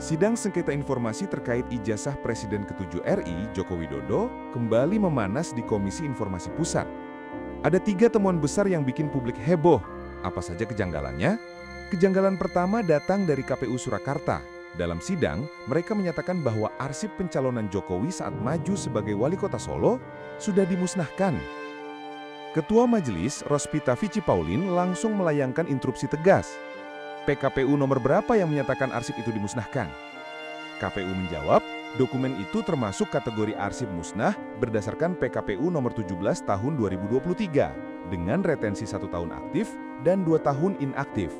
Sidang sengketa informasi terkait ijazah Presiden ke-7 RI, Joko Widodo, kembali memanas di Komisi Informasi Pusat. Ada 3 temuan besar yang bikin publik heboh. Apa saja kejanggalannya? Kejanggalan pertama datang dari KPU Surakarta. Dalam sidang, mereka menyatakan bahwa arsip pencalonan Jokowi saat maju sebagai wali kota Solo sudah dimusnahkan. Ketua Majelis, Rospita Vici Paulin, langsung melayangkan instruksi tegas. PKPU nomor berapa yang menyatakan arsip itu dimusnahkan? KPU menjawab, dokumen itu termasuk kategori arsip musnah berdasarkan PKPU nomor 17 tahun 2023 dengan retensi 1 tahun aktif dan 2 tahun inaktif.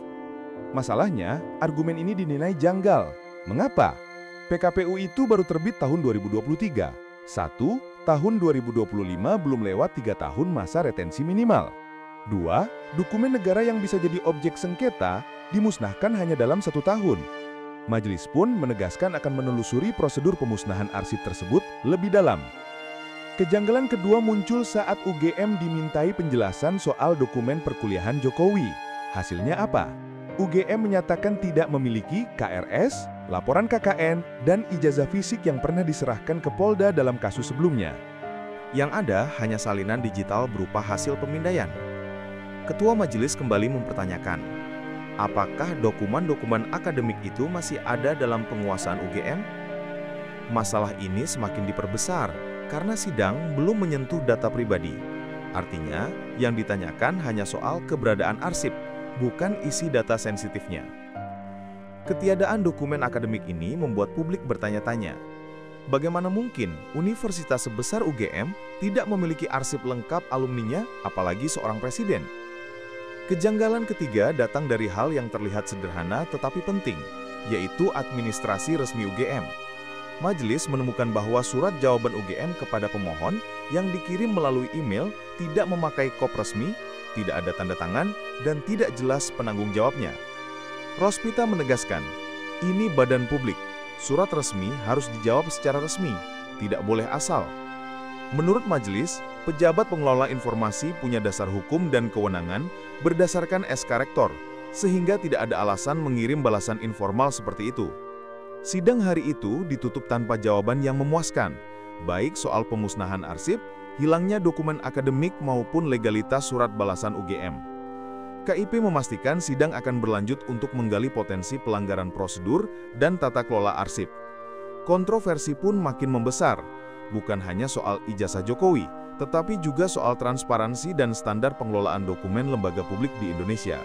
Masalahnya, argumen ini dinilai janggal. Mengapa? PKPU itu baru terbit tahun 2023. 1. Tahun 2025 belum lewat 3 tahun masa retensi minimal. 2. Dokumen negara yang bisa jadi objek sengketa dimusnahkan hanya dalam 1 tahun. Majelis pun menegaskan akan menelusuri prosedur pemusnahan arsip tersebut lebih dalam. Kejanggalan kedua muncul saat UGM dimintai penjelasan soal dokumen perkuliahan Jokowi. Hasilnya apa? UGM menyatakan tidak memiliki KRS, laporan KKN, dan ijazah fisik yang pernah diserahkan ke Polda dalam kasus sebelumnya. Yang ada hanya salinan digital berupa hasil pemindaian. Ketua Majelis kembali mempertanyakan, apakah dokumen-dokumen akademik itu masih ada dalam penguasaan UGM? Masalah ini semakin diperbesar karena sidang belum menyentuh data pribadi. Artinya, yang ditanyakan hanya soal keberadaan arsip, bukan isi data sensitifnya. Ketiadaan dokumen akademik ini membuat publik bertanya-tanya, bagaimana mungkin universitas sebesar UGM tidak memiliki arsip lengkap alumninya, apalagi seorang presiden? Kejanggalan ketiga datang dari hal yang terlihat sederhana tetapi penting, yaitu administrasi resmi UGM. Majelis menemukan bahwa surat jawaban UGM kepada pemohon yang dikirim melalui email tidak memakai kop resmi, tidak ada tanda tangan, dan tidak jelas penanggung jawabnya. Rospita menegaskan, ini badan publik, surat resmi harus dijawab secara resmi, tidak boleh asal. Menurut Majelis, pejabat pengelola informasi punya dasar hukum dan kewenangan berdasarkan SK Rektor, sehingga tidak ada alasan mengirim balasan informal seperti itu. Sidang hari itu ditutup tanpa jawaban yang memuaskan, baik soal pemusnahan arsip, hilangnya dokumen akademik maupun legalitas surat balasan UGM. KIP memastikan sidang akan berlanjut untuk menggali potensi pelanggaran prosedur dan tata kelola arsip. Kontroversi pun makin membesar, bukan hanya soal ijazah Jokowi, tetapi juga soal transparansi dan standar pengelolaan dokumen lembaga publik di Indonesia.